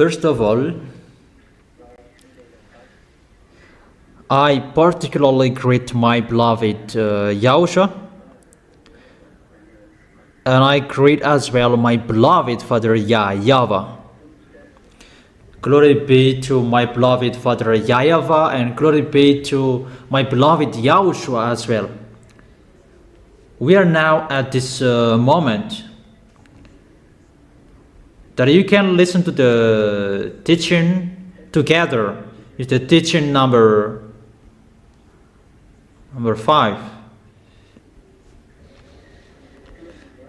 First of all, I particularly greet my beloved YAHOSHUAH, and I greet as well my beloved Father YAHVAH. Glory be to my beloved Father YAHVAH, and glory be to my beloved YAHOSHUAH as well. We are now at this moment that you can listen to the teaching together. It's the teaching number 5.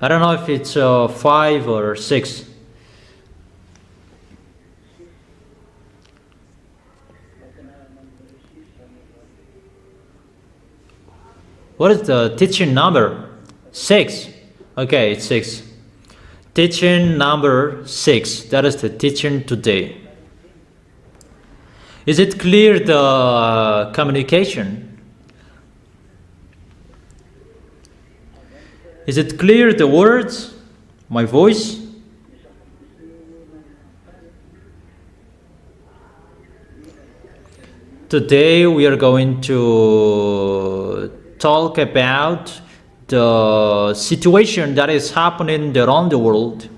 I don't know if it's 5 or 6. What is the teaching number? 6. Okay, it's 6. Teaching number 6. That is the teaching today. Is it clear, the communication? Is it clear, the words, my voice? Today we are going to talk about the situation that is happening around the world.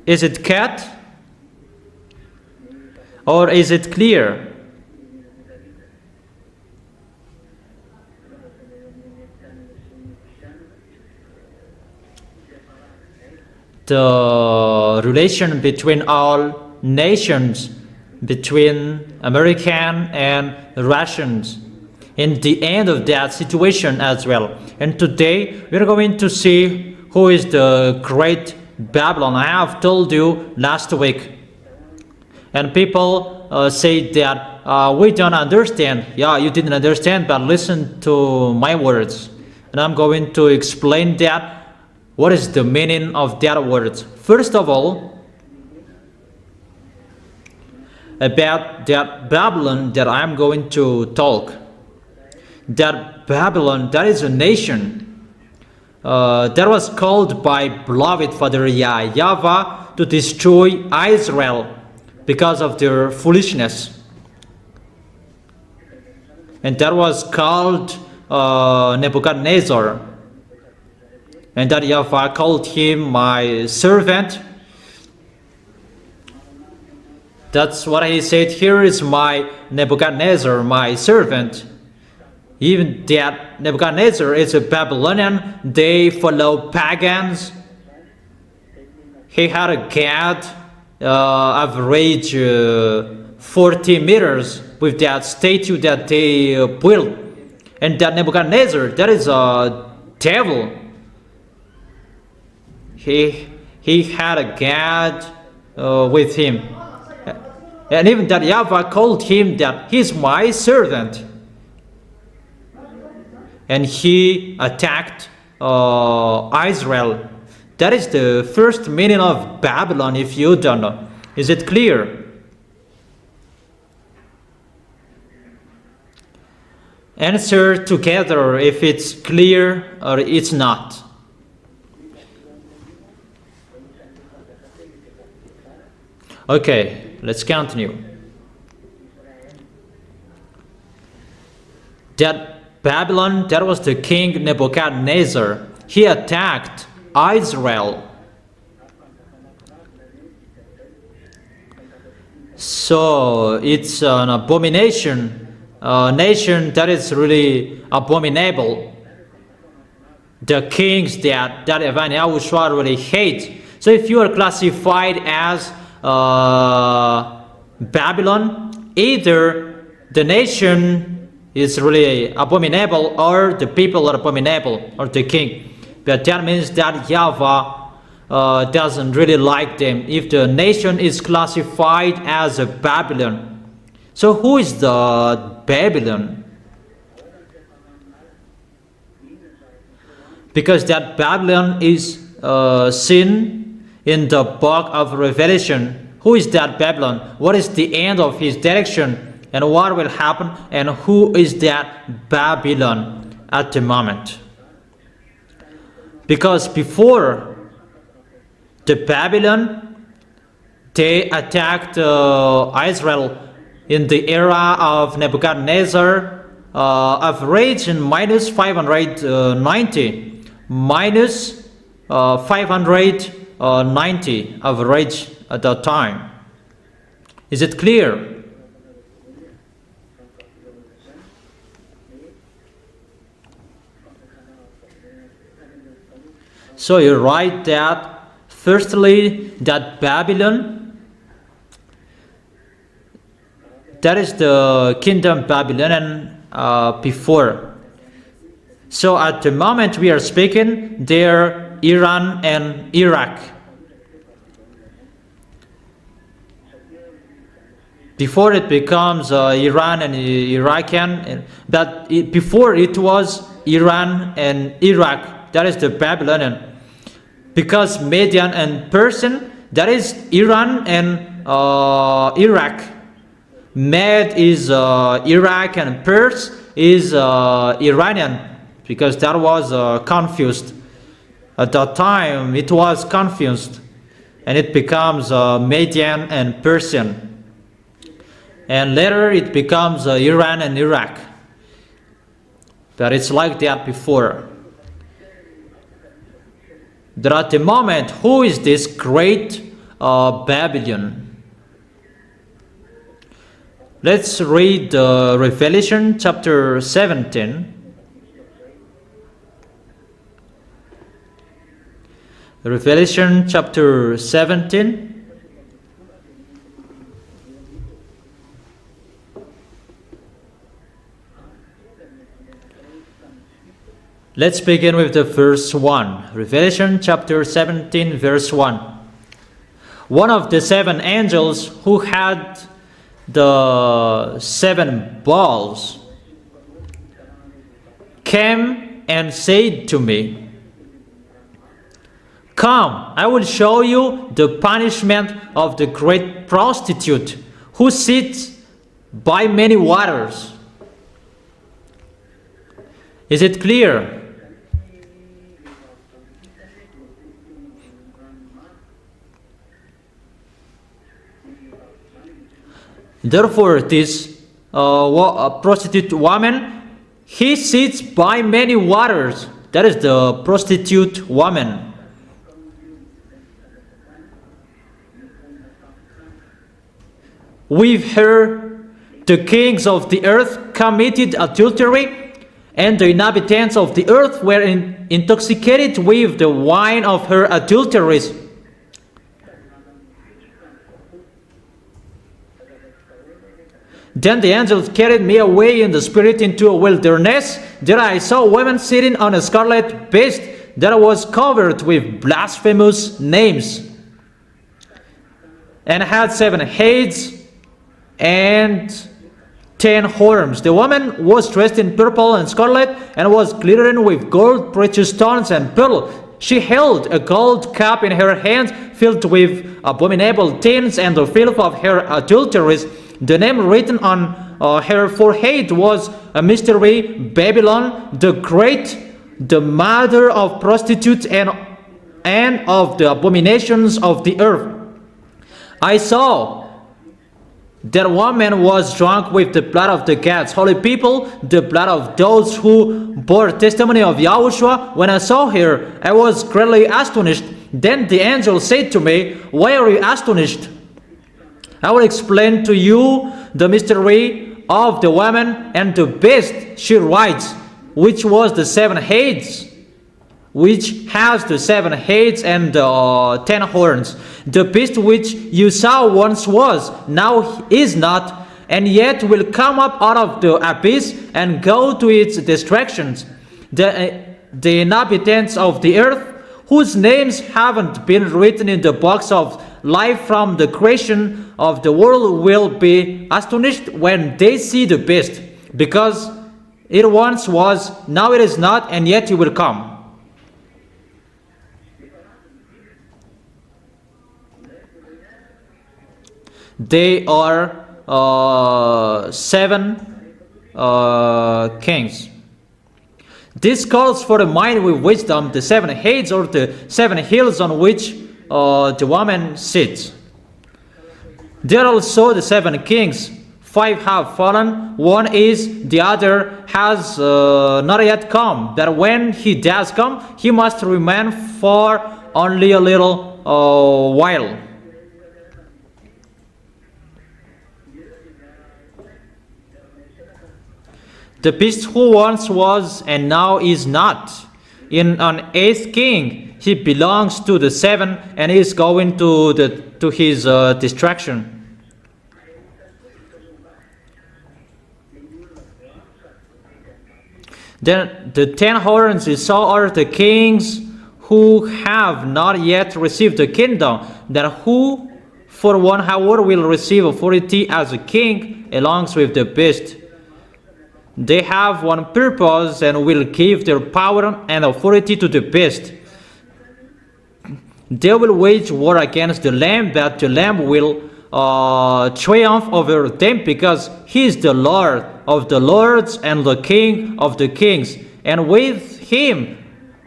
Is it cut? Or is it clear? The relation between all nations, between American and Russians, in the end of that situation as well. And today we're going to see who is the great Babylon. I have told you last week, and people say that we don't understand. Yeah, you didn't understand, but listen to my words, and I'm going to explain that. What is the meaning of that words? First of all, about that Babylon that I'm going to talk. That Babylon, that is a nation that was called by beloved Father YAHVAH to destroy Israel because of their foolishness. And that was called Nebuchadnezzar. And that YAHVAH called him my servant. That's what he said. Here is my Nebuchadnezzar, my servant. Even that Nebuchadnezzar is a Babylonian. They follow pagans. He had a god average 40 meters with that statue that they built. And that Nebuchadnezzar, that is a devil. He had a god with him. And even that YAHVAH called him that he's my servant. And he attacked Israel. That is the first meaning of Babylon, if you don't know. Is it clear? Answer together if it's clear or it's not. Okay, let's continue. That Babylon, that was the king Nebuchadnezzar. He attacked Israel. So it's an abomination, a nation that is really abominable. The kings that YAHOSHUAH really hates. So if you are classified as Babylon, either the nation is really abominable or the people are abominable, or the king. But that means that YAHVAH doesn't really like them if the nation is classified as a Babylon. So who is the Babylon? Because that Babylon is seen in the book of Revelation. Who is that Babylon? What is the end of his direction? And what will happen? And who is that Babylon at the moment? Because before the Babylon, they attacked Israel in the era of Nebuchadnezzar, average in minus 590, minus 590 average at that time. Is it clear? So you write that firstly, that Babylon, that is the kingdom Babylonian before. So at the moment we are speaking, they're Iran and Iraq. Before it becomes Iran and Iraqian, but before it was Iran and Iraq, that is the Babylonian. Because Median and Persian, that is Iran and Iraq. Med is Iraq and Pers is Iranian, because that was confused. At that time it was confused, and it becomes Median and Persian. And later it becomes Iran and Iraq. But it's like that before. But at the moment, who is this great Babylon? Let's read Revelation chapter 17. Revelation chapter 17. Let's begin with the verse 1. Revelation chapter 17, verse 1. One of the seven angels who had the seven bowls came and said to me, "Come, I will show you the punishment of the great prostitute who sits by many waters." Is it clear? Therefore, this prostitute woman, he sits by many waters. That is the prostitute woman. With her, the kings of the earth committed adultery, and the inhabitants of the earth were intoxicated with the wine of her adulteries. Then the angels carried me away in the spirit into a wilderness. There I saw a woman sitting on a scarlet beast that was covered with blasphemous names, and had 7 heads and 10 horns. The woman was dressed in purple and scarlet, and was glittering with gold, precious stones, and pearl. She held a gold cup in her hand, filled with abominable things and the filth of her adulteries. The name written on her forehead was a mystery, Babylon the Great, the mother of prostitutes and of the abominations of the earth. I saw that woman was drunk with the blood of the gods, holy people, the blood of those who bore testimony of YAHOSHUAH. When I saw her, I was greatly astonished. Then the angel said to me, "Why are you astonished? I will explain to you the mystery of the woman and the beast she rides, which was the 7 heads, which has the 7 heads and 10 horns. The beast which you saw once was, now is not, and yet will come up out of the abyss and go to its destructions. The inhabitants of the earth, whose names haven't been written in the books of life from the creation of the world, will be astonished when they see the beast, because it once was, now it is not, and yet it will come." They are 7 kings. This calls for the mind with wisdom, the 7 heads or the 7 hills on which the woman sits. There are also the 7 kings. 5 have fallen, 1 is, the other has not yet come. That when he does come, he must remain for only a little while. The beast who once was and now is not. In an 8th king, he belongs to the 7 and is going to his destruction. Then the 10 horns you saw are the kings who have not yet received the kingdom, that who for 1 hour will receive authority as a king along with the beast. They have one purpose and will give their power and authority to the beast. They will wage war against the Lamb, but the Lamb will triumph over them, because he is the Lord of the lords and the King of the kings, and with him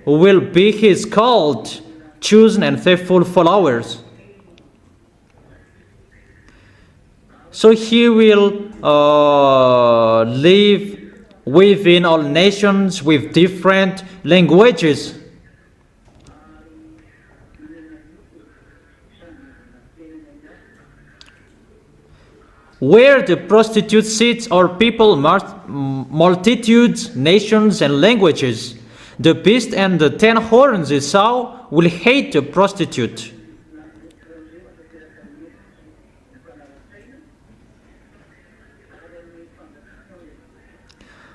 will be his called, chosen and faithful followers. So he will live within all nations with different languages. Where the prostitute sits are people, multitudes, nations, and languages. The beast and the 10 horns you saw will hate the prostitute.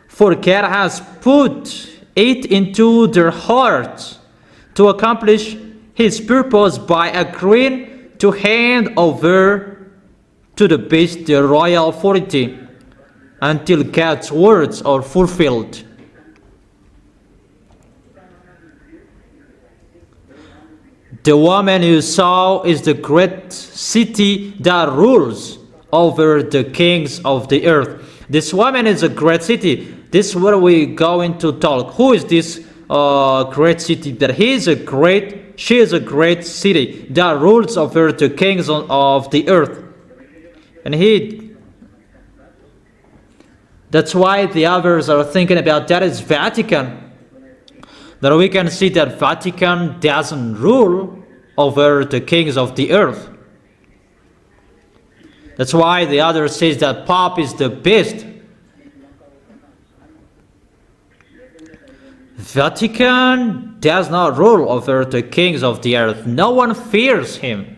For God has put it into their hearts to accomplish his purpose by agreeing to hand over to the beast the royal authority until God's words are fulfilled. The woman you saw is the great city that rules over the kings of the earth. This woman is a great city. This is where we going to talk. Who is this great city? That she is a great city that rules over the kings of the earth. And that's why the others are thinking about that is Vatican. That we can see that Vatican doesn't rule over the kings of the earth. That's why the other says that Pope is the beast. Vatican does not rule over the kings of the earth. No one fears him.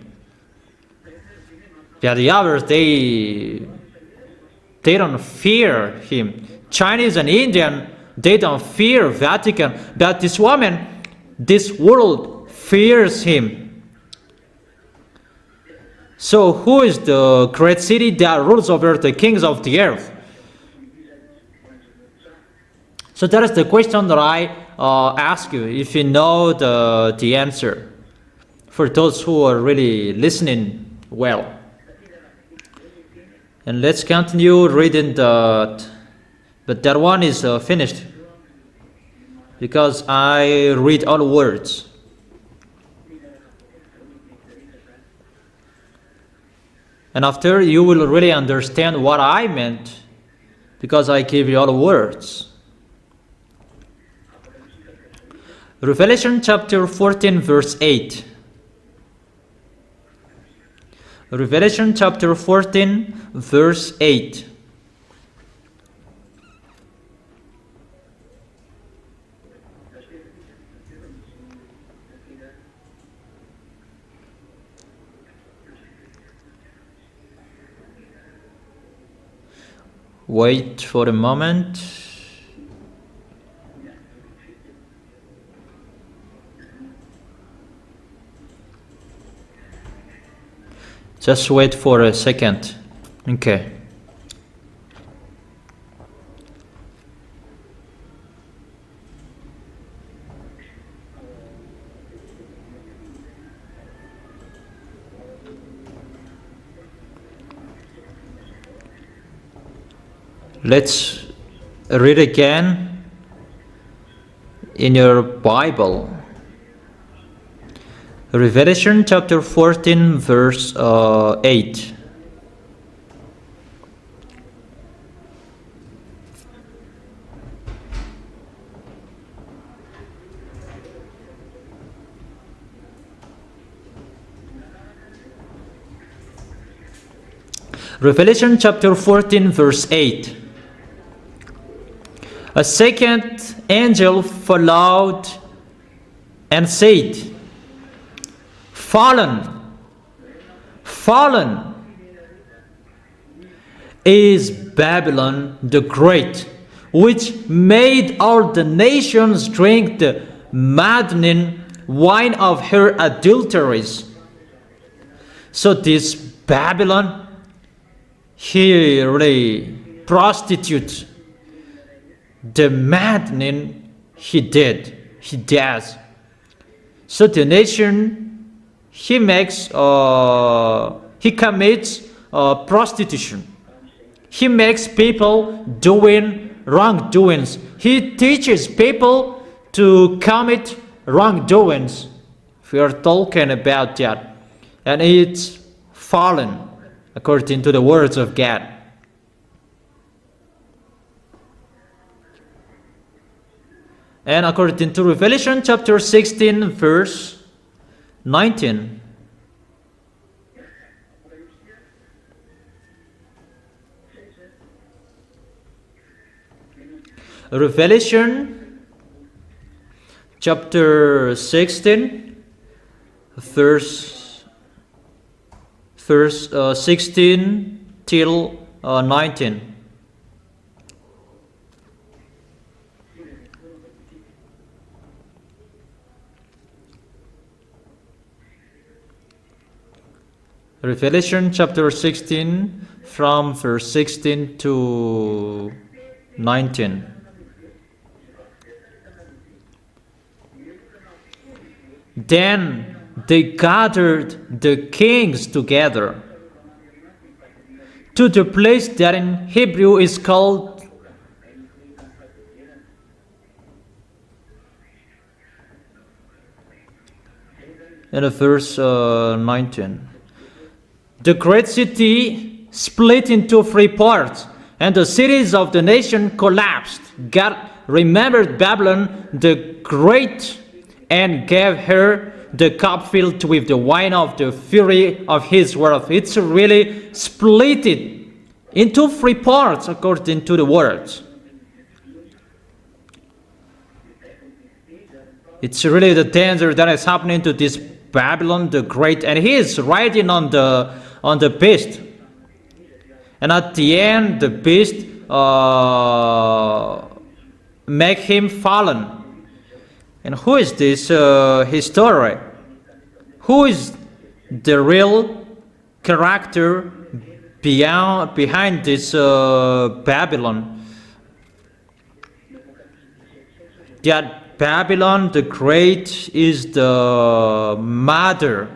Yeah, the others, they don't fear him. Chinese and Indian, they don't fear Vatican. But this woman, this world fears him. So who is the great city that rules over the kings of the earth? So that is the question that I ask you, if you know the answer, for those who are really listening well. And let's continue reading but that one is finished, because I read all words. And after you will really understand what I meant, because I gave you all words. Revelation chapter 14 verse 8. Revelation chapter 14 verse 8. Wait for a moment. Just wait for a second. Okay. Let's read again in your Bible. Revelation chapter 14 verse 8. Revelation chapter 14 verse 8. A second angel followed and said, Fallen, fallen is Babylon the Great, which made all the nations drink the maddening wine of her adulteries. So this Babylon, he really prostitutes. The maddening he does. So the nation, he commits prostitution. He makes people doing wrongdoings. He teaches people to commit wrongdoings. We are talking about that. And it's fallen, according to the words of God. And according to Revelation chapter 16 verse 19. Revelation chapter 16 verse 16 till 19. Revelation chapter 16 from verse 16 to 19. Then they gathered the kings together to the place that in Hebrew is called in verse 19. The great city split into 3 parts, and the cities of the nation collapsed. God remembered Babylon the Great and gave her the cup filled with the wine of the fury of his wrath. It's really split it into 3 parts according to the words. It's really the danger that is happening to this Babylon the Great, and he is riding on the beast. And at the end, the beast make him fallen. And who is this story? Who is the real character behind this Babylon? That Babylon the Great is the mother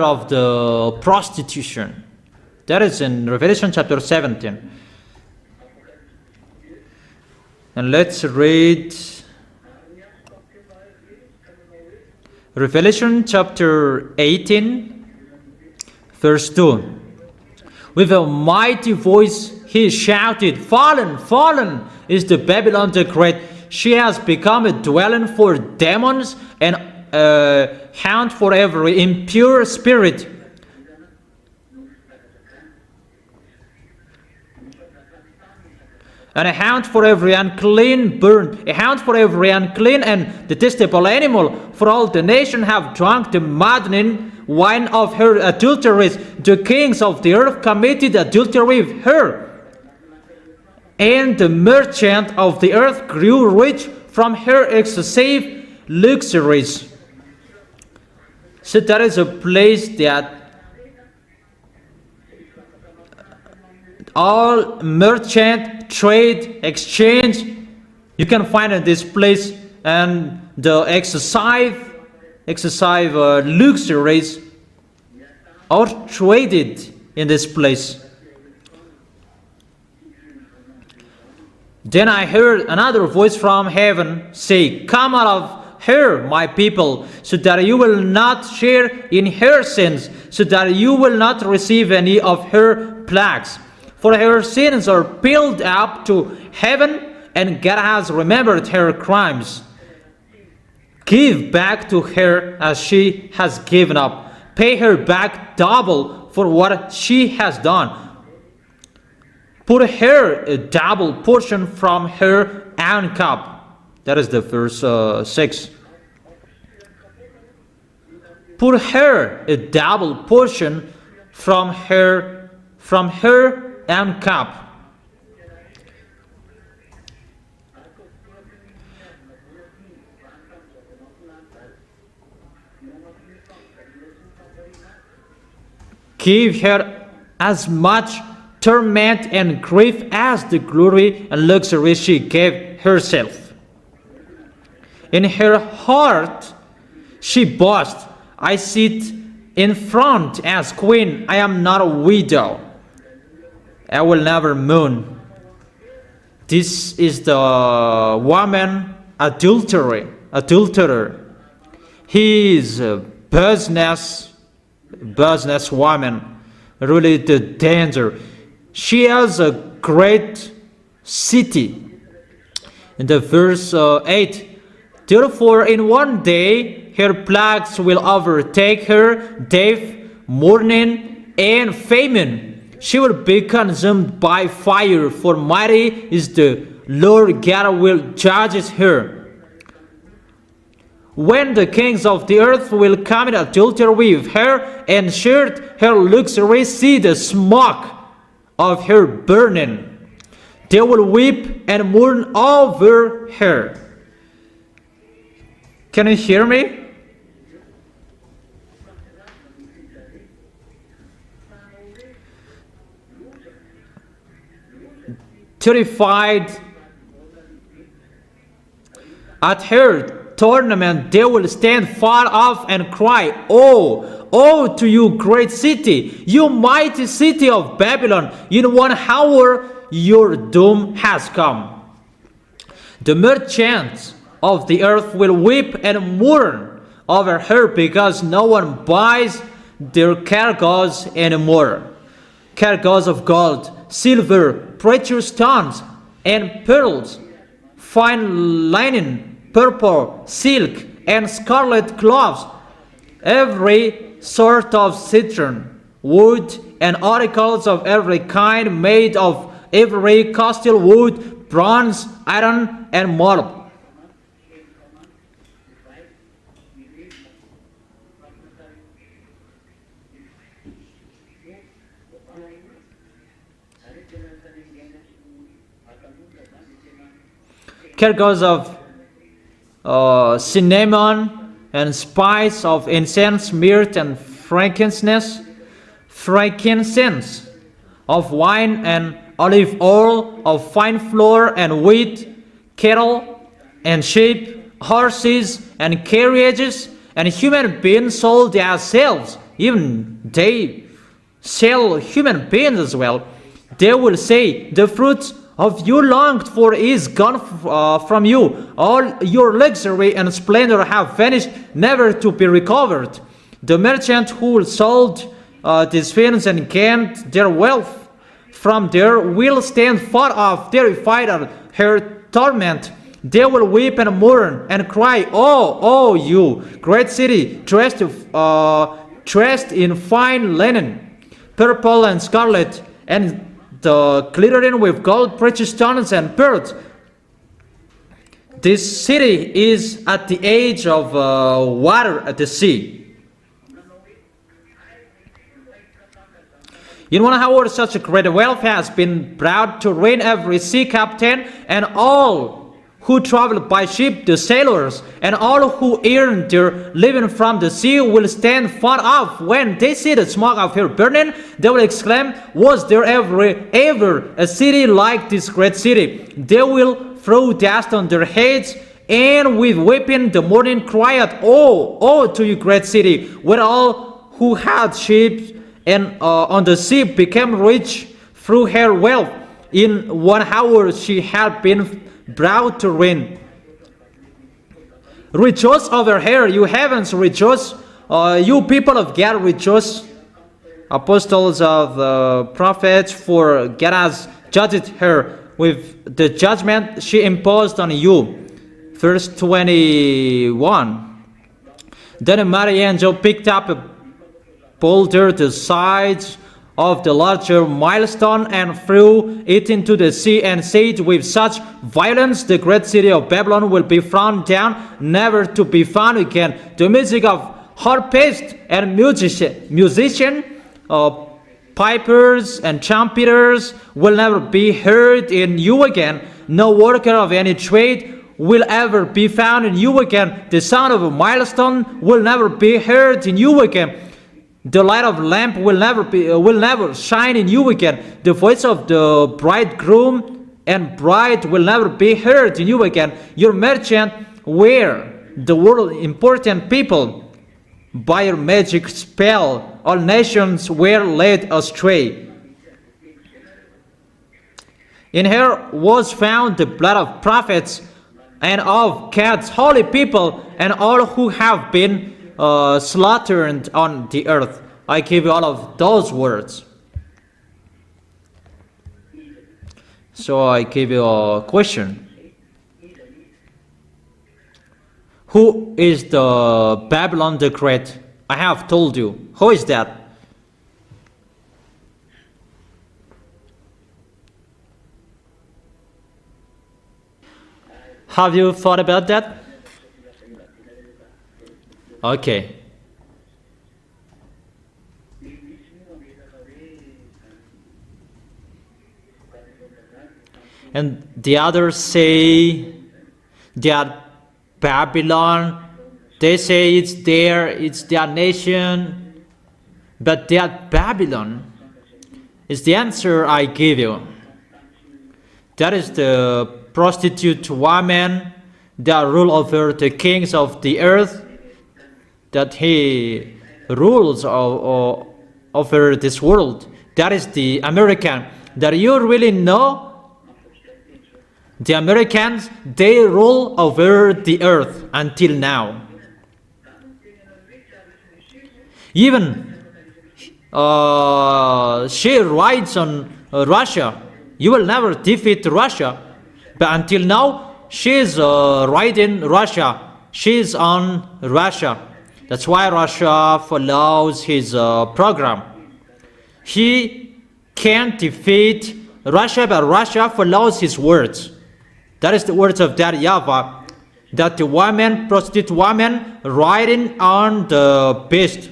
of the prostitution. That is in Revelation chapter 17. And let's read Revelation chapter 18, verse 2. With a mighty voice he shouted, Fallen, fallen is the Babylon the Great. She has become a dwelling for demons and a haunt for every impure spirit. And a haunt for every unclean bird, a haunt for every unclean and detestable animal, for all the nation have drunk the maddening wine of her adulteries. The kings of the earth committed adultery with her, and the merchant of the earth grew rich from her excessive luxuries. So that is a place that all merchant, trade, exchange, you can find in this place, and the excessive luxuries are traded in this place. Then I heard another voice from heaven say, Come out her, my people, so that you will not share in her sins, so that you will not receive any of her plagues. For her sins are piled up to heaven, and God has remembered her crimes. Give back to her as she has given up. Pay her back double for what she has done. Put her a double portion from her own cup. That is the verse 6. Put her a double portion from her own cup. Give her as much torment and grief as the glory and luxury she gave herself. In her heart she boasts, I sit in front as queen, I am not a widow. I will never mourn. This is the woman adulterer. He is a business woman. Really the danger. She has a great city. In the verse 8, therefore in one day her plagues will overtake her, death, mourning, and famine. She will be consumed by fire, for mighty is the Lord God will judge her. When the kings of the earth will commit adultery with her and share her luxury, see the smoke of her burning. They will weep and mourn over her. Can you hear me? Terrified at her tournament, they will stand far off and cry, Oh, oh to you great city, you mighty city of Babylon, in 1 hour your doom has come. The merchants of the earth will weep and mourn over her, because no one buys their cargoes anymore. Cargoes of gold, silver, precious stones, and pearls, fine linen, purple, silk, and scarlet cloths, every sort of citron, wood, and articles of every kind made of every costly wood, bronze, iron, and marble. Cargoes of cinnamon and spice, of incense, myrrh, and frankincense, of wine and olive oil, of fine flour and wheat, cattle and sheep, horses and carriages, and human beings sold as slaves. Even they sell human beings as well. They will say, the fruits of you longed for is gone from you. All your luxury and splendor have vanished, never to be recovered. The merchant who sold these things and gained their wealth from there will stand far off, terrified at her torment. They will weep and mourn and cry, Oh, oh, you great city, dressed in fine linen, purple and scarlet, and the glittering with gold, precious stones, and pearls. This city is at the edge of water at the sea. In 1 hour, such a great wealth has been brought to ruin every sea captain and all who travel by ship, the sailors, and all who earn their living from the sea will stand far off. When they see the smoke of her burning, they will exclaim, Was there ever a city like this great city? They will throw dust on their heads, and with weeping the mourning cry out, Oh, oh to you great city, where all who had ships and on the sea became rich through her wealth. In 1 hour she had been brought to ruin. Rejoice over her, you heavens, rejoice. You people of God, rejoice. Apostles of the prophets, for God has judged her with the judgment she imposed on you. Verse 21. Then a mighty angel picked up a boulder the size of the larger milestone and threw it into the sea and said with such violence, the great city of Babylon will be thrown down, never to be found again. The music of harpists and musicians, pipers and trumpeters will never be heard in you again. No worker of any trade will ever be found in you again. The sound of a milestone will never be heard in you again. The light of lamp will never shine in you again. The voice of the bridegroom and bride will never be heard in you again. Your merchant were the world important people. By your magic spell, all nations were led astray. In her was found the blood of prophets and of God's holy people and all who have been slaughtered on the earth. I give you all of those words. So I give you a question. Who is the Babylon the Great? I have told you. Who is that? Have you thought about that? Okay. And the others say that Babylon, they say it's their nation, but that Babylon is the answer I give you. That is the prostitute woman that rule over the kings of the earth, that he rules over this world. That is the American. That you really know? The Americans, they rule over the earth until now. Even she rides on Russia. You will never defeat Russia. But until now, she is riding Russia. She is on Russia. That's why Russia follows his program. He can't defeat Russia, but Russia follows his words. That is the words of that YAHVAH, that the woman, prostitute woman, riding on the beast.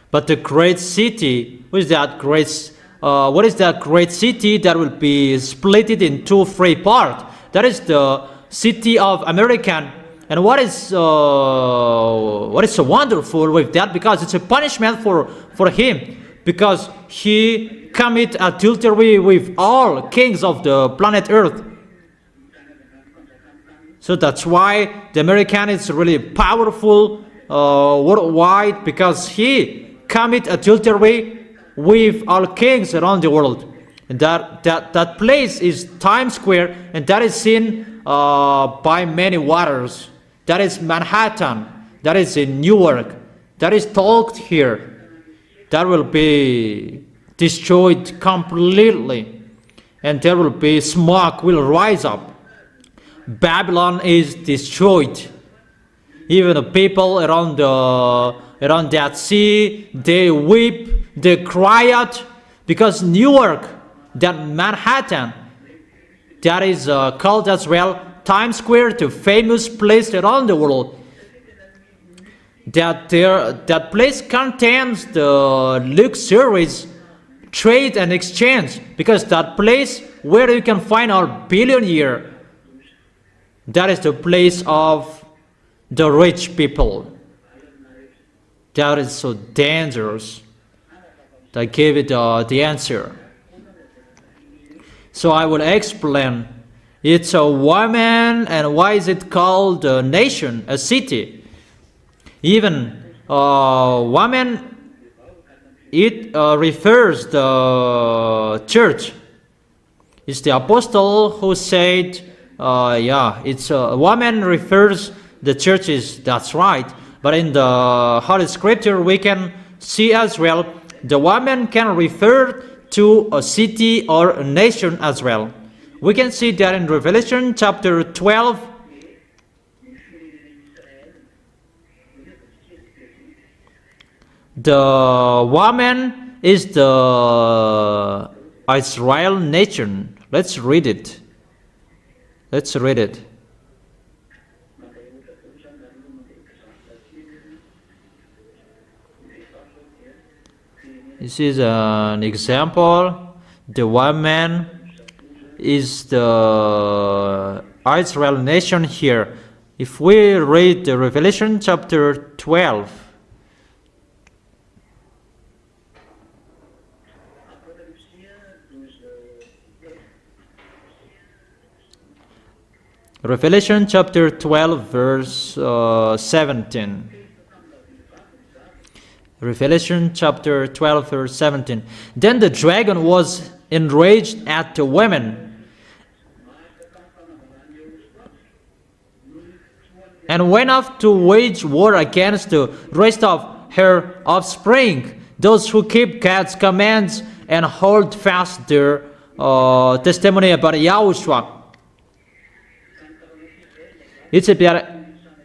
But the great city, what is that great city that will be split into three parts? That is the city of American. And what is so wonderful with that? Because it's a punishment for him, because he commit adultery with all kings of the planet Earth. So that's why the American is really powerful worldwide, because he commit adultery with all kings around the world. And that place is Times Square, and that is seen by many waters. That is Manhattan. That is in Newark. That is talked here. That will be destroyed completely, and there will be smoke will rise up. Babylon is destroyed. Even the people around that sea, they weep, they cry out, because Newark, that Manhattan, that is called as well Times Square, the famous place around the world. That place contains the luxuries, trade and exchange, because that place where you can find our billionaire, that is the place of the rich people. That is so dangerous. I gave it the answer. So I will explain. It's a woman, and why is it called a nation, a city? Even woman, it refers the church. It's the apostle who said yeah, it's woman refers the churches. That's right. But in the Holy Scripture, we can see as well the woman can refer to a city or a nation as well. We can see that in Revelation chapter 12. The woman is the Israel nation. Let's read it. Let's read it. This is an example. The woman is the Israel nation here. If we read the Revelation chapter 12, Revelation chapter 12 verse 17. Revelation chapter 12 verse 17. Then the dragon was enraged at the women and went off to wage war against the rest of her offspring, those who keep God's commands and hold fast their testimony about YAHOSHUAH. It's about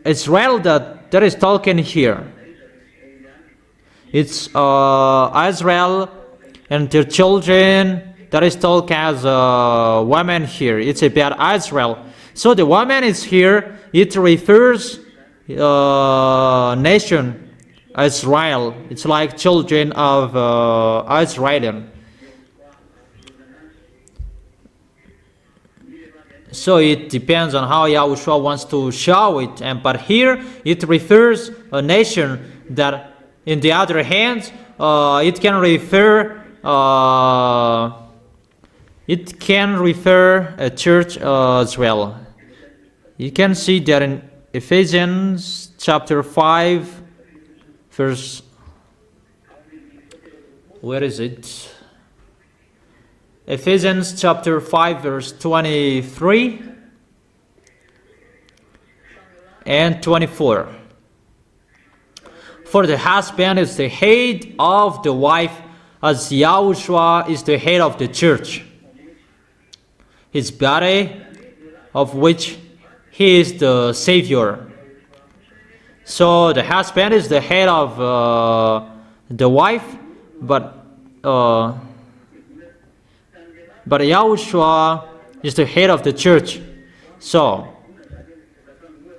Israel that is talking here. It's Israel and their children that is talked as women here. It's about Israel. So the woman is here. It refers nation Israel. It's like children of Israel. So it depends on how YAHOSHUAH wants to show it. But here it refers a nation that, in the other hand, it can refer a church as well. You can see that in Ephesians chapter 5, verse, where is it? Ephesians chapter 5 verse 23 and 24. For the husband is the head of the wife, as YAHOSHUAH is the head of the church, his body, of which he is the Savior. So the husband is the head of the wife, but YAHOSHUAH is the head of the church. So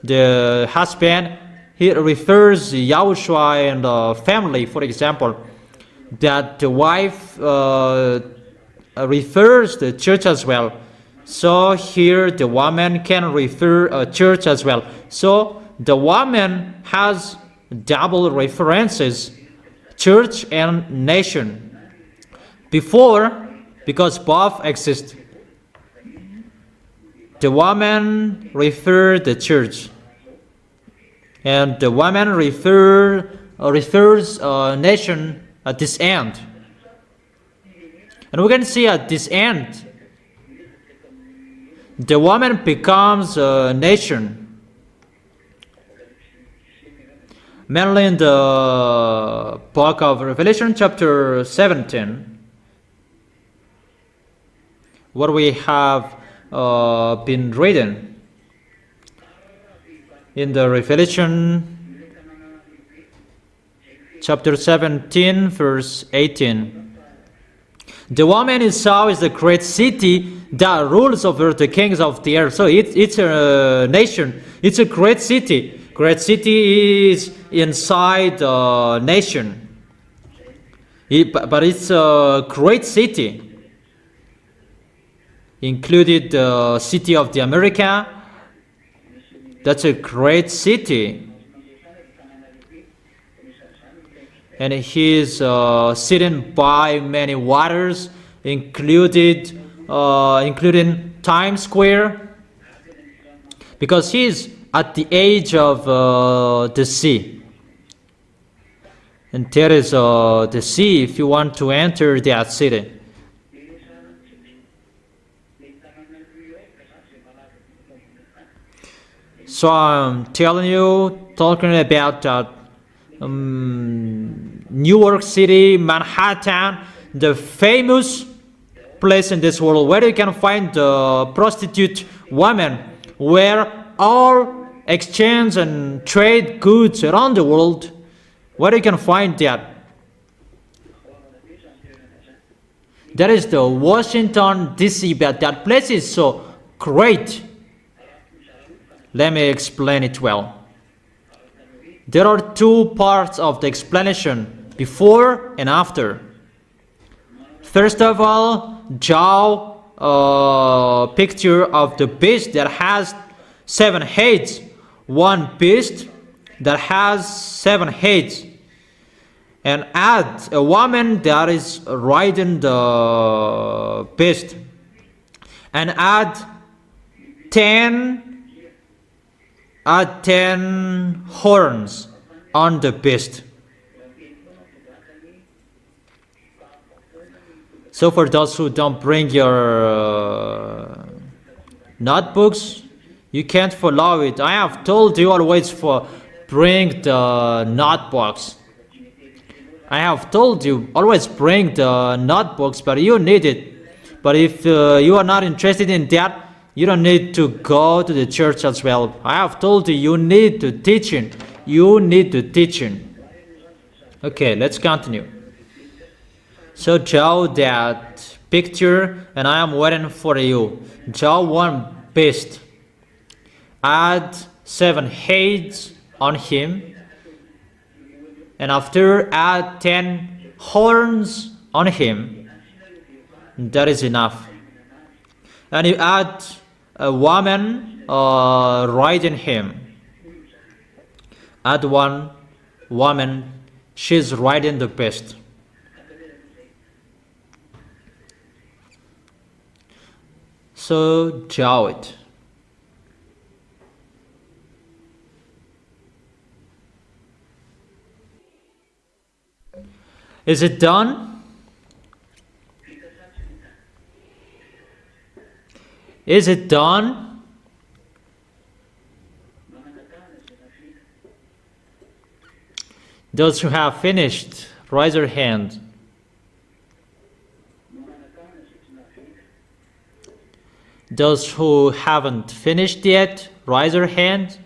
the husband, he refers YAHOSHUAH and the family, for example, that the wife refers the church as well. So here the woman can refer a church as well. So the woman has double references, church and nation. Before, because both exist, the woman referred the church, and the woman refers a nation at this end. And we can see at this end, the woman becomes a nation. Mainly in the book of Revelation chapter 17, what we have been reading in the Revelation chapter 17 verse 18. The woman itself is the great city that rules over the kings of the earth. So it's a nation. It's a great city. Great city is inside the nation. But it's a great city. Included the city of the America. That's a great city. And he is sitting by many waters, including Times Square, because he is at the edge of the sea. And there is the sea if you want to enter that city. So I'm telling you, talking about New York City, Manhattan, the famous place in this world where you can find the prostitute women, where all exchange and trade goods around the world, where you can find that. That is the Washington DC, but that place is so great. Let me explain it well. There are two parts of the explanation, before and after. First of all, draw a picture of the beast that has 7 heads. One beast that has 7 heads. And add a woman that is riding the beast. And add 10 horns on the beast. So for those who don't bring your notebooks, you can't follow it. I have told you always bring the notebooks. I have told you always bring the notebooks, but you need it. But if you are not interested in that, you don't need to go to the church as well. I have told you, you need to teaching. You need to teaching. Okay, let's continue. So draw that picture, and I am waiting for you. Draw one beast. Add 7 heads on him. And after, add 10 horns on him. That is enough. And you add a woman riding him. Add one woman, she's riding the beast. So draw it. Is it done? Is it done? Those who have finished, raise your hand. Those who haven't finished yet, raise your hand.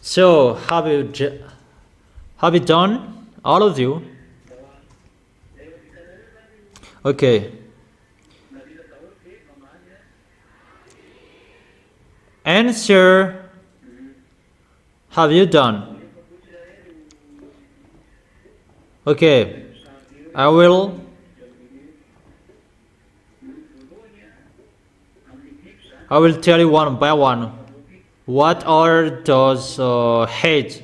So, have you done, all of you? Okay. Answer, have you done? Okay, I will tell you one by one. What are those heads?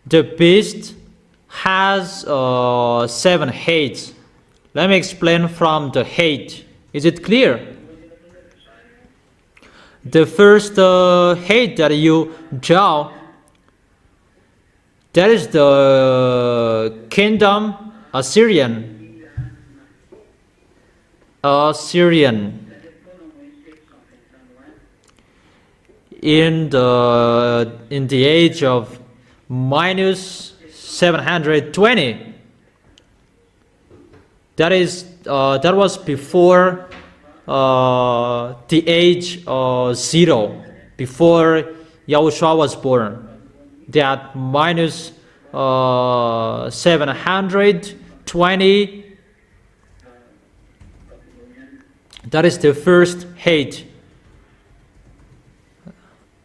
The beast has 7 heads. Let me explain from the head. Is it clear? The first head that you draw, that is the kingdom Assyrian. In the age of minus 720. That was before the age 0, before YAHOSHUAH was born. That minus 720, that is the first hate.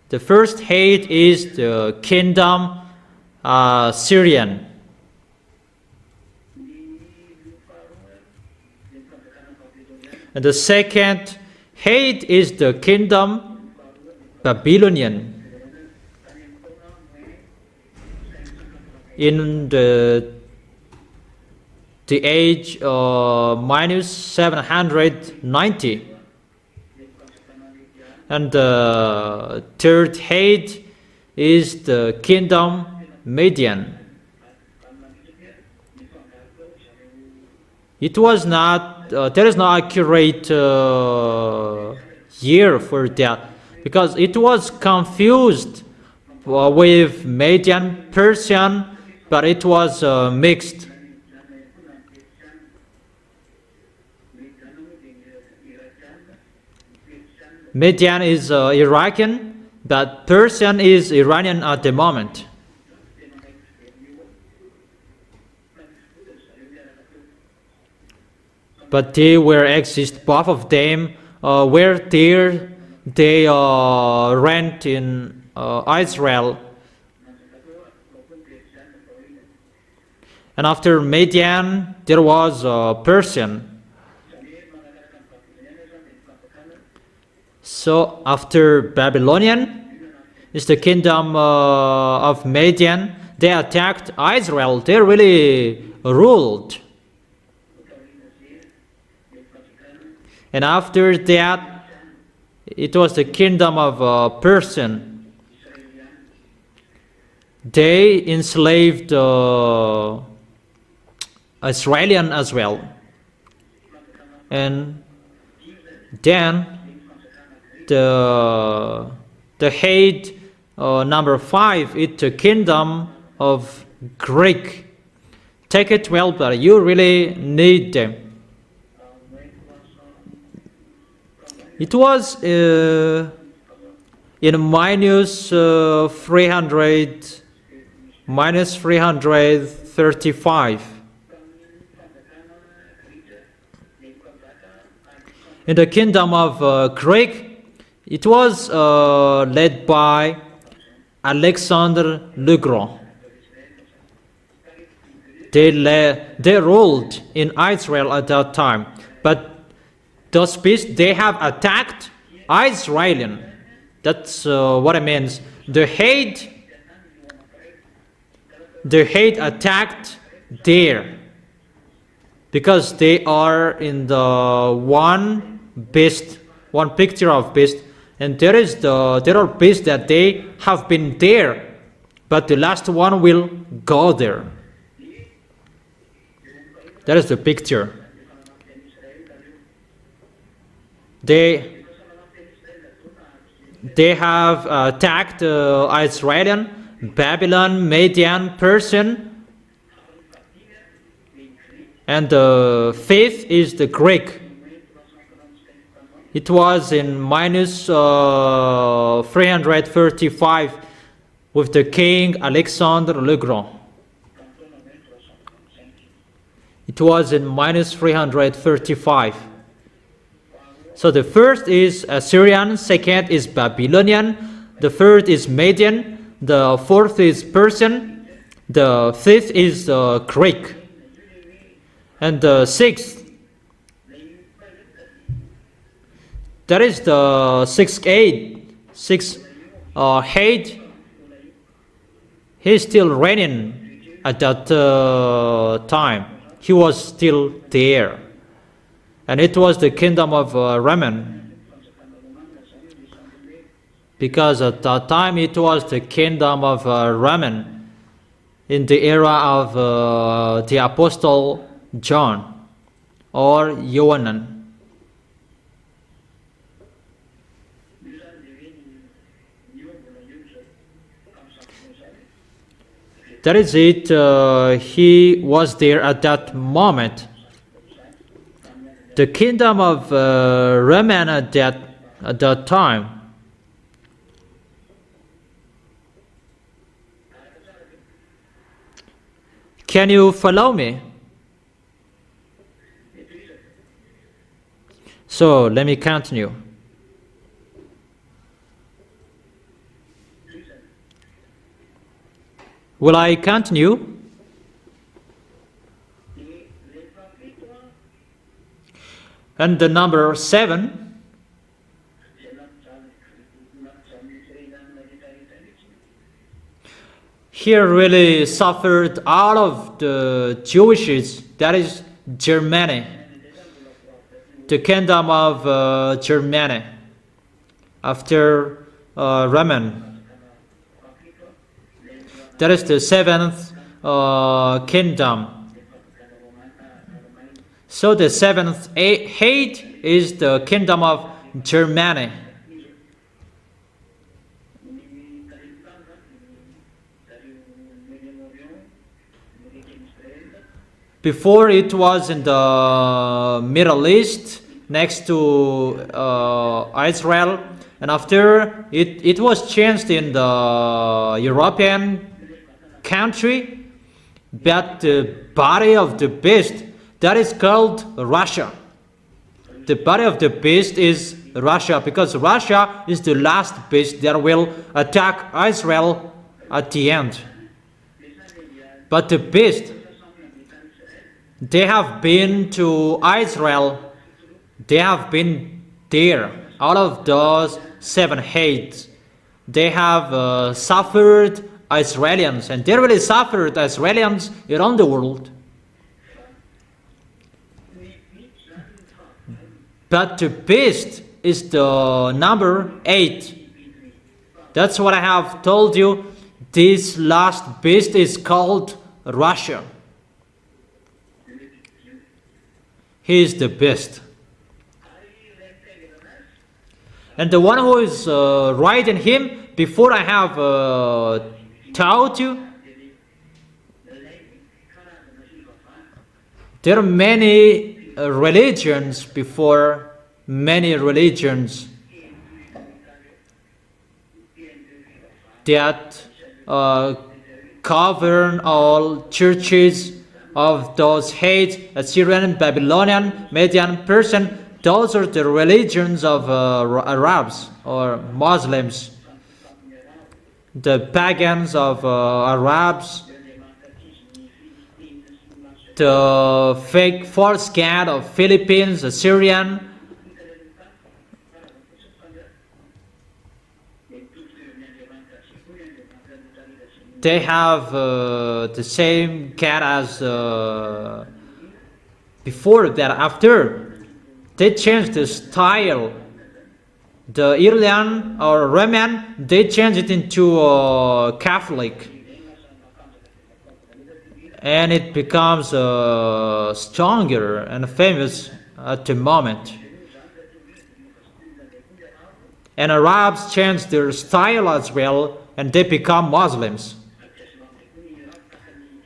The first hate is the kingdom Syrian. And the second hate is the kingdom Babylonian. In the the age minus 790. And the third head is the kingdom Median. It was not, there is no accurate year for that, because it was confused with Median Persian, but it was mixed. Median is Iraqi, but Persian is Iranian at the moment. But they were exist, both of them were there. They rent in Israel. And after Median, there was Persian. So after Babylonian is the kingdom of Median. They attacked Israel. They really ruled. And after that, it was the kingdom of Persian. They enslaved Israelian as well. And then the head number 5 is the kingdom of Greek. Take it well, but you really need them. It was in minus 335. In the kingdom of Greek, it was led by Alexander the Great. They ruled in Israel at that time, but those beasts, they have attacked Israelian. That's what it means. The hate attacked there, because they are in the one beast, one picture of beast, and there are beasts that they have been there, but the last one will go there. That is the picture. They have attacked Israelian, Babylon, Median, Persian, and the fifth is the Greek. It was in minus 335 with the king Alexander the Great. It was in minus 335. So the first is Assyrian, second is Babylonian, the third is Median, the fourth is Persian, the fifth is Greek, and the sixth, that is the sixth head. He's still reigning at that time. He was still there. And it was the kingdom of Raman. Because at that time it was the kingdom of Raman in the era of the Apostle John or Yohanan. That is it. He was there at that moment. The kingdom of Raman at that time. Can you follow me? So let me continue. Will I continue? And the number 7. here really suffered all of the Jewishes, that is Germany, the kingdom of Germany, after Roman. That is the seventh kingdom. So the seventh hate is the kingdom of Germany. Before it was in the Middle East, next to Israel, and after it was changed in the European country, but the body of the beast, that is called Russia. The body of the beast is Russia, because Russia is the last beast that will attack Israel at the end. But the beast, they have been to Israel, they have been there. Out of those 7 hates, they have suffered Israelis, and they really suffered Israelis around the world. But the beast is the number 8. That's what I have told you. This last beast is called Russia. He is the beast. And the one who is right in him, before I have taught you, there are many religions before, many religions that govern all churches of those hate, Assyrian, Babylonian, Median, Persian. Those are the religions of Arabs or Muslims, the pagans of Arabs, the fake false god of Philippines, Assyrian. They have the same cat as before that. After they changed the style, the Iranian or Roman, they changed it into Catholic, and it becomes stronger and famous at the moment. And Arabs changed their style as well, and they become Muslims.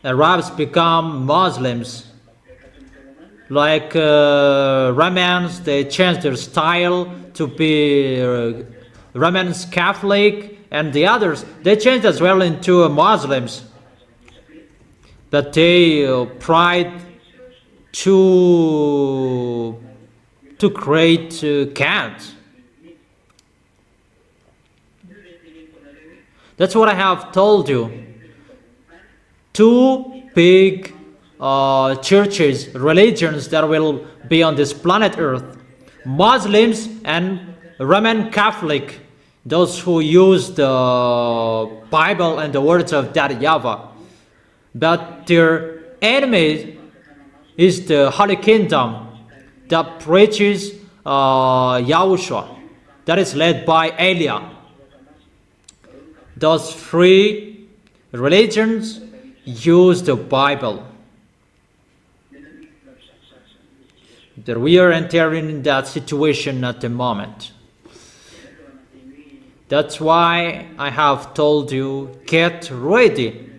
Arabs become Muslims. Like Romans, they changed their style to be Romans Catholic, and the others, they changed as well into Muslims. But they tried to create cats. That's what I have told you. 2 big churches, religions that will be on this planet Earth: Muslims and Roman Catholic, those who use the Bible and the words of that YAHVAH. But their enemy is the Holy Kingdom that preaches YAHOSHUAH, that is led by Eliah. Those 3 religions use the Bible. That we are entering in that situation at the moment. That's why I have told you, get ready,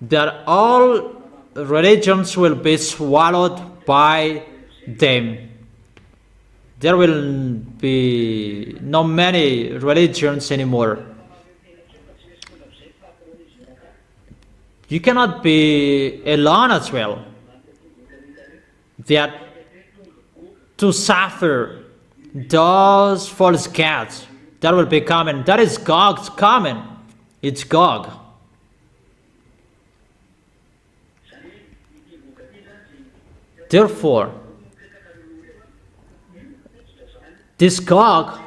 that all religions will be swallowed by them. There will be not many religions anymore. You cannot be alone as well. That to suffer those false gods that will be coming. That is Gog's coming. It's Gog. Therefore, this Gog,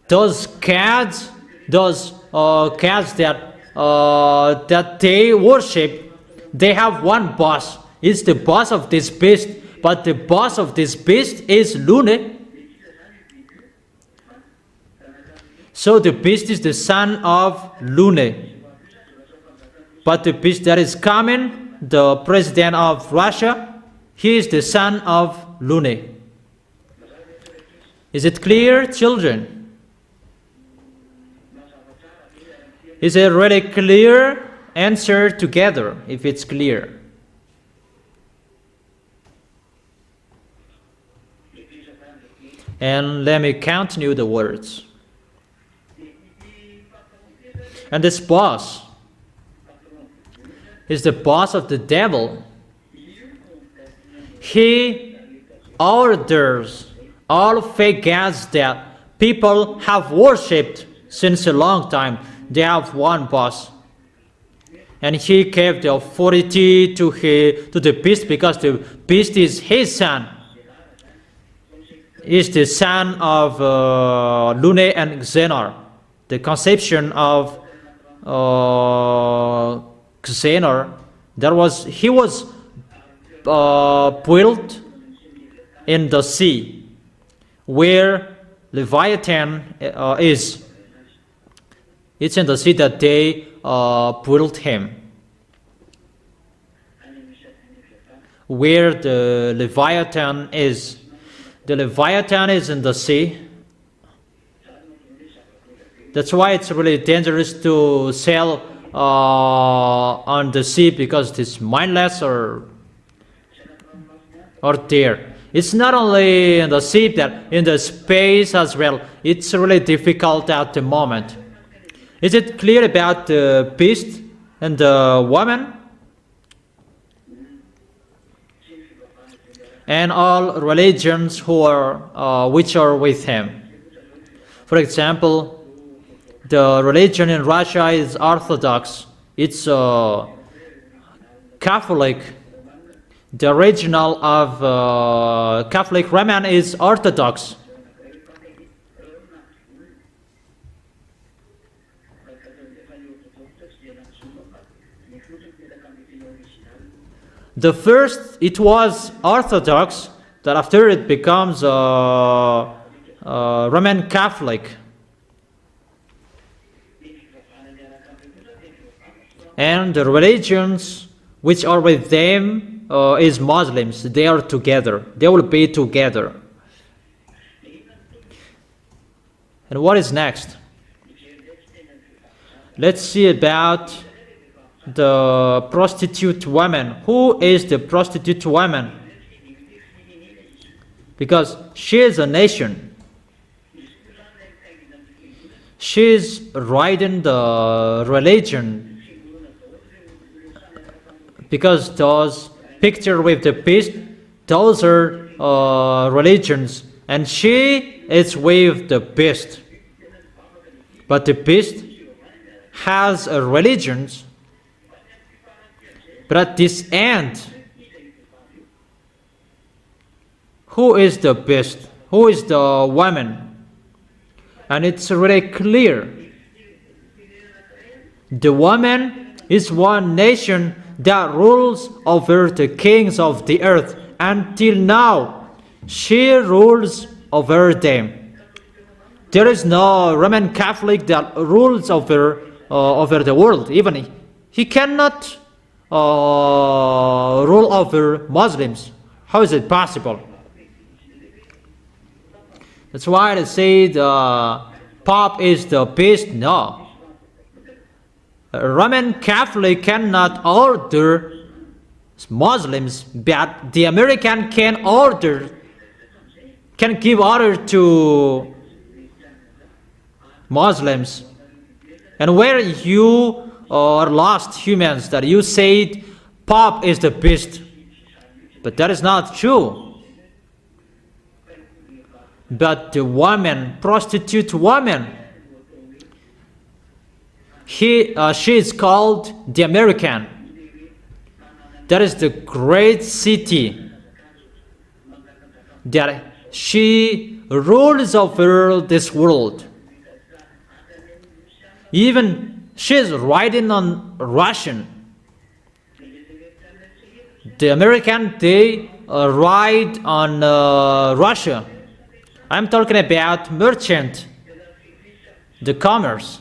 those gods, those gods that they worship, they have one boss. It's the boss of this beast, but the boss of this beast is Lune. So the beast is the son of Lune. But the beast that is coming, the president of Russia, he is the son of Lune. Is it clear, children? Is it really clear? Answer together if it's clear. And let me continue the words. And this boss is the boss of the devil. He orders all fake gods that people have worshipped since a long time. They have one boss. And he gave the authority to the beast because the beast is his son. He is the son of Lune and Xenor. The conception of Xenor, he was built in the sea where Leviathan is. It's in the sea that they built him. Where the Leviathan is. The Leviathan is in the sea. That's why it's really dangerous to sail on the sea, because it is mindless or there. It's not only in the sea, that in the space as well. It's really difficult at the moment. Is it clear about the beast and the woman? And all religions which are with him. For example, the religion in Russia is Orthodox. It's Catholic. The original of Catholic Roman is Orthodox. The first, it was Orthodox, that after it becomes Roman Catholic. And the religions which are with them is Muslims. They are together. They will be together. And what is next? Let's see about the prostitute woman. Who is the prostitute woman? Because she is a nation. She is riding the religion. Because those pictures with the beast, those are religions. And she is with the beast. But the beast has a religion. But at this end, who is the beast? Who is the woman? And it's really clear. The woman is one nation that rules over the kings of the earth. Until now, she rules over them. There is no Roman Catholic that rules over the world. Even he cannot rule over Muslims. How is it possible? That's why they say the Pope is the beast. No. A Roman Catholic cannot order Muslims, but the American can give order to Muslims. And where you are lost humans, that you said Pope is the beast, but that is not true. But the woman, prostitute woman, she is called the American. That is the great city that she rules over this world. Even she's writing on Russian. The American, they write on Russia. I'm talking about merchant, the commerce.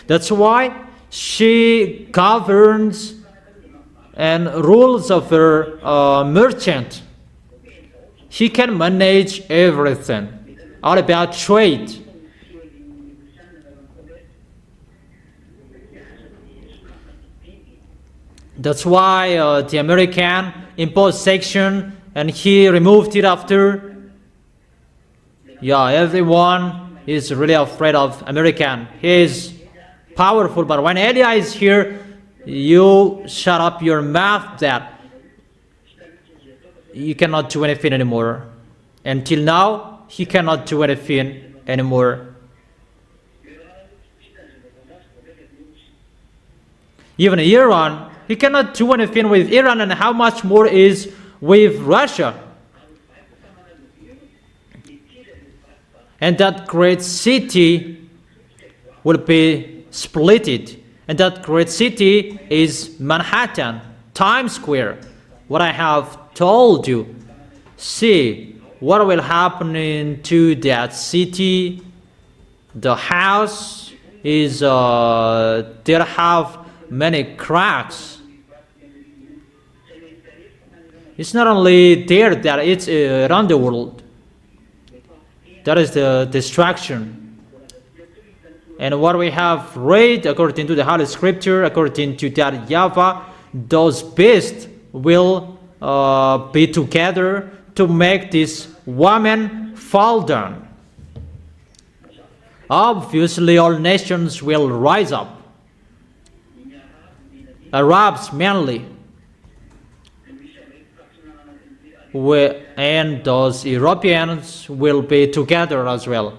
That's why she governs and rules of her merchant. He can manage everything, all about trade. That's why the American imposed section and he removed it after. Yeah, everyone is really afraid of American. He is powerful, but when Elia is here, you shut up your mouth that you cannot do anything anymore. Until now, he cannot do anything anymore. Even Iran, he cannot do anything with Iran, and how much more is with Russia. And that great city will be splitted. And that great city is Manhattan, Times Square. What I have told you. See what will happen into that city. The house is there have many cracks. It's not only there that it's around the world. That is the destruction. And what we have read according to the Holy Scripture, according to that YAHVAH, those beasts will be together to make this woman fall down. Obviously, all nations will rise up. Arabs mainly. And those Europeans will be together as well.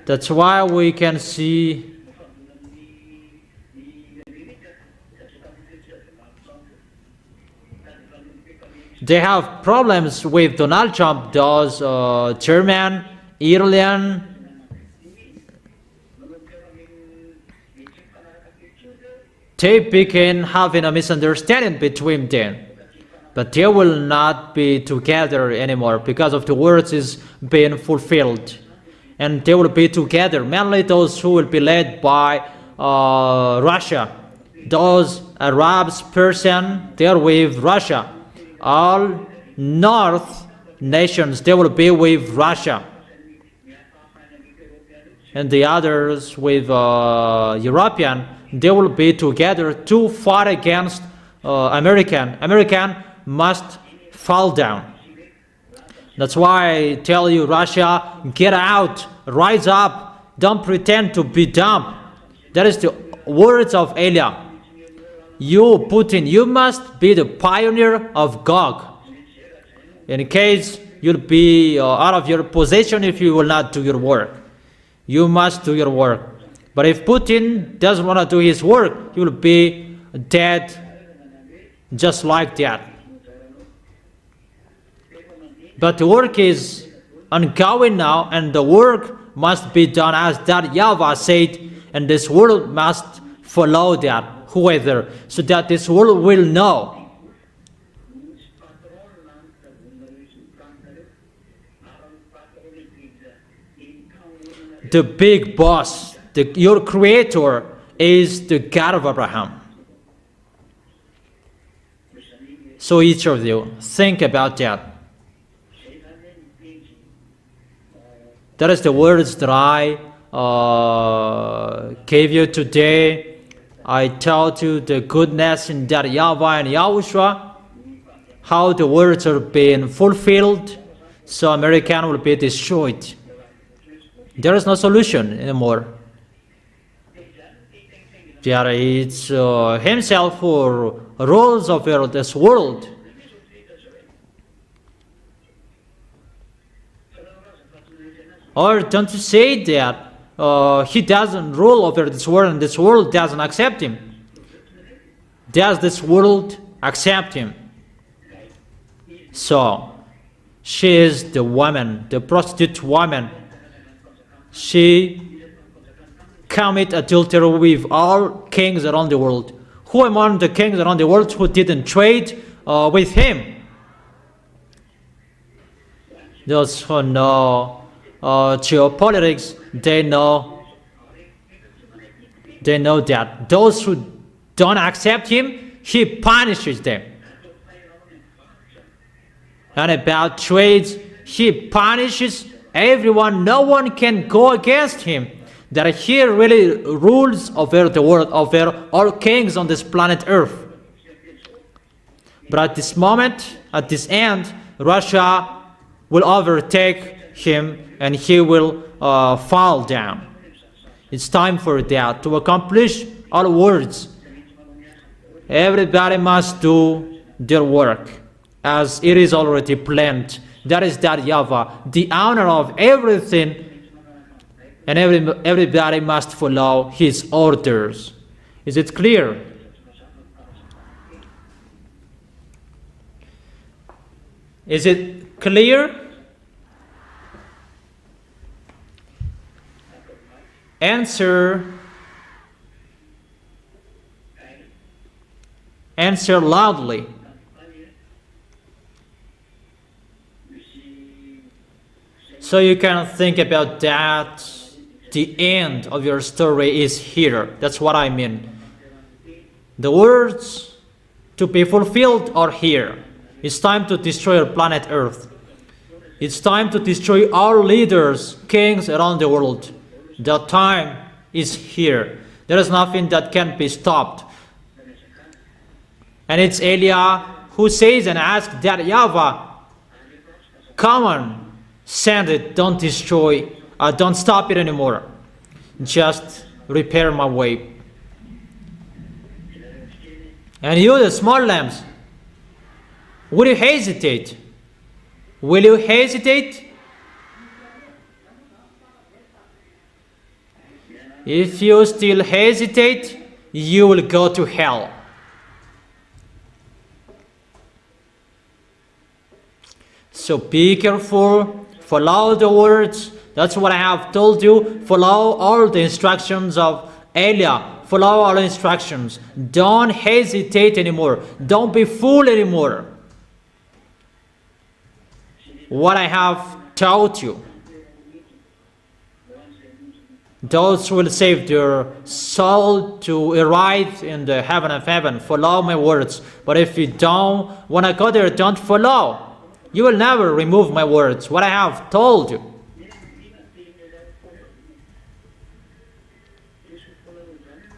That's why we can see they have problems with Donald Trump, those German, Italian, they begin having a misunderstanding between them. But they will not be together anymore because of the words is being fulfilled. And they will be together, mainly those who will be led by Russia. Those Arabs person, they are with Russia. All North nations, they will be with Russia. And the others with European, they will be together to fight against American. American must fall down. That's why I tell you, Russia, get out, rise up, don't pretend to be dumb. That is the words of Elia. You, Putin, you must be the pioneer of Gog. In case you'll be out of your position if you will not do your work. You must do your work. But if Putin doesn't want to do his work, he will be dead just like that. But the work is ongoing now, and the work must be done as that YAHVAH said, and this world must follow that, whoever, so that this world will know. The big boss, your creator, is the God of Abraham. So each of you, think about that. That is the words that I gave you today. I told you the goodness in that YAHVAH and YAHOSHUAH, how the words are being fulfilled, so American will be destroyed. There is no solution anymore. There is himself who rules over this world. Or don't you say that he doesn't rule over this world and this world doesn't accept him? Does this world accept him? So she is the woman, the prostitute woman. She commit adultery with all kings around the world. Who among the kings around the world who didn't trade with him? Those who know geopolitics, they know that those who don't accept him, he punishes them. And about trades, he punishes everyone. No one can go against him. That he really rules over the world, over all kings on this planet Earth. But at this moment, at this end, Russia will overtake him and he will fall down. It's time for that. To accomplish our words, everybody must do their work as it is already planned. That is that YAHVAH, the owner of everything, and everybody must follow his orders. Is it clear? Is it clear? Answer loudly. So you can think about that. The end of your story is here. That's what I mean. The words to be fulfilled are here. It's time to destroy our planet Earth. It's time to destroy our leaders, kings around the world. The time is here. There is nothing that can be stopped. And it's Elia who says and asks that YAHVAH, come on, send it, don't destroy, don't stop it anymore. Just repair my way. And you, the small lambs, will you hesitate? Will you hesitate? If you still hesitate, you will go to hell. So be careful, follow the words. That's what I have told you. Follow all the instructions of Elia. Follow all instructions. Don't hesitate anymore. Don't be fooled anymore. What I have taught you. Those who will save their soul to arrive in the heaven of heaven, follow my words. But if you don't want to go there, don't follow. You will never remove my words, what I have told you.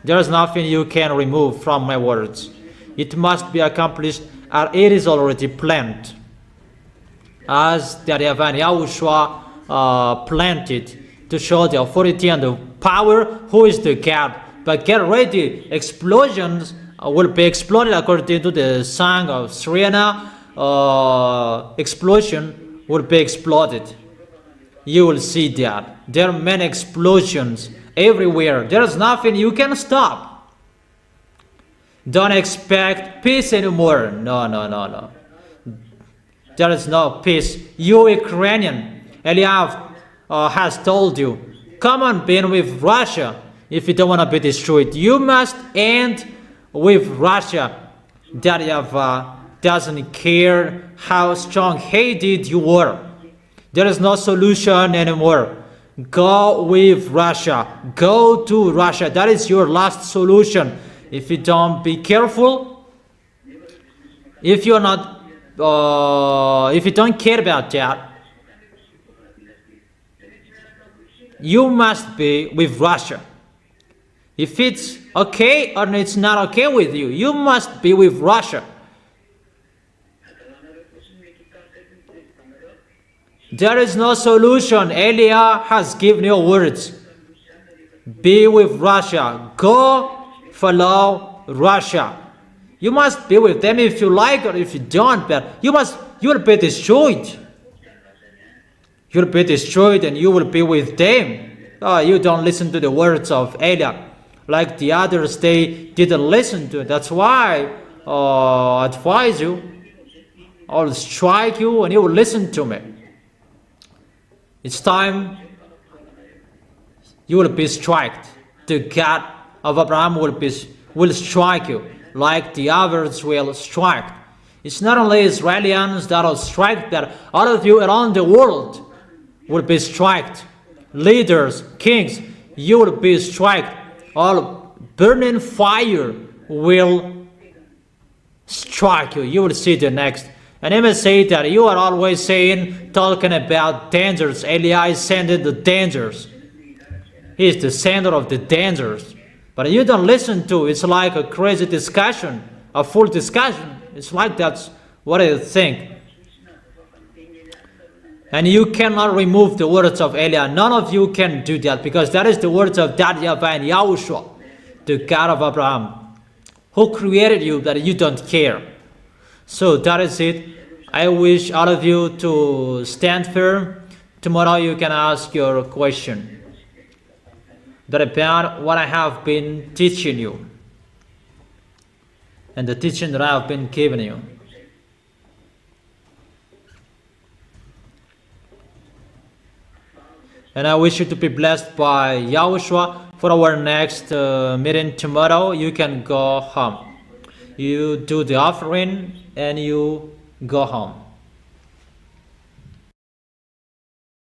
There is nothing you can remove from my words. It must be accomplished, and it is already planned. As the YAHVAH and YAHOSHUAH planned to show the authority and the power who is the God. But get ready, explosions will be exploded according to the song of Serena. Explosion will be exploded. You will see that. There are many explosions everywhere. There is nothing you can stop. Don't expect peace anymore. No. There is no peace. You Ukrainian, Eliav has told you, come on, be with Russia if you don't want to be destroyed. You must end with Russia. That YAHVAH doesn't care how strong-headed you were. There is no solution anymore. Go with Russia. Go to Russia. That is your last solution. If you don't be careful, if you're not, if you don't care about that, you must be with Russia. If it's okay or it's not okay with you, you must be with Russia. There is no solution. Elia has given you words. Be with Russia. Go follow Russia. You must be with them if you like or if you don't, but you will be destroyed. You'll be destroyed and you will be with them. You don't listen to the words of Elia. Like the others, they didn't listen to it. That's why I advise you. I'll strike you and you will listen to me. It's time you will be struck. The God of Abraham will strike you like the others will strike. It's not only Israelis that will strike, but all of you around the world will be struck. Leaders, kings, you will be struck. All burning fire will strike you. You will see the next. And I may say that you are always talking about dangers. Eli is sending the dangers. He is the center of the dangers. But you don't listen to it. It's like a crazy discussion, a full discussion. It's like that's what I think. And you cannot remove the words of Eli. None of you can do that, because that is the words of that YAHVAH and YAHOSHUAH, the God of Abraham, who created you, that you don't care. So that is it. I wish all of you to stand firm. Tomorrow you can ask your question that about what I have been teaching you and the teaching that I have been giving you. And I wish you to be blessed by YAHOSHUAH. For our next meeting tomorrow, you can go home. You do the offering and you go home.